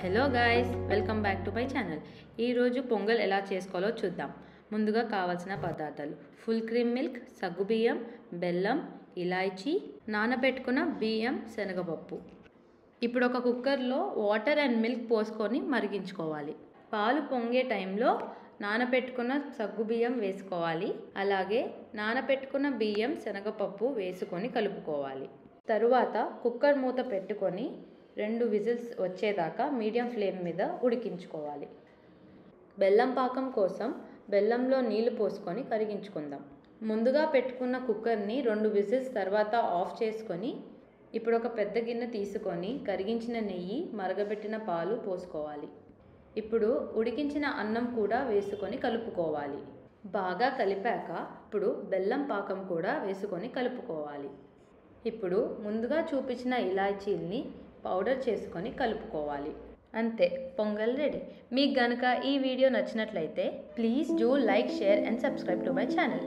Hello guys, welcome back to my channel. ఈరోజు పొంగల్ ఎలా చేసుకోవాలో చూద్దాం. ముందుగా కావాల్సిన పదార్థాలు: ఫుల్ క్రీమ్ మిల్క్, సగ్గుబియ్యం, బెల్లం, ఇలాచీ, నానబెట్టుకున్న బియ్యం, శనగపప్పు. ఇప్పుడు ఒక కుక్కర్లో వాటర్ అండ్ మిల్క్ పోసుకొని మరిగించుకోవాలి. పాలు పొంగే టైంలో నానబెట్టుకున్న సగ్గుబియ్యం వేసుకోవాలి. అలాగే నానబెట్టుకున్న బియ్యం, శనగపప్పు వేసుకొని కలుపుకోవాలి. తరువాత కుక్కర్ మూత పెట్టుకొని 2 విజిల్స్ వచ్చేదాకా మీడియం ఫ్లేమ్ మీద ఉడికించుకోవాలి. బెల్లం పాకం కోసం బెల్లంలో నీళ్లు పోసుకొని కరిగించుకుందాం. ముందుగా పెట్టుకున్న కుక్కర్ని 2 విజిల్స్ తర్వాత ఆఫ్ చేసుకొని ఇప్పుడు ఒక పెద్ద గిన్నె తీసుకొని కరిగించిన నెయ్యి, మరగబెట్టిన పాలు పోసుకోవాలి. ఇప్పుడు ఉడికించిన అన్నం కూడా వేసుకొని కలుపుకోవాలి. బాగా కలిపాక ఇప్పుడు బెల్లం పాకం కూడా వేసుకొని కలుపుకోవాలి. ఇప్పుడు ముందుగా చూపించిన ఇలాచీల్ని పౌడర్ చేసుకొని కలుపుకోవాలి. అంతే, పొంగల్ రెడీ. మీకు గనుక ఈ వీడియో నచ్చినట్లయితే please do like, share and subscribe to my channel.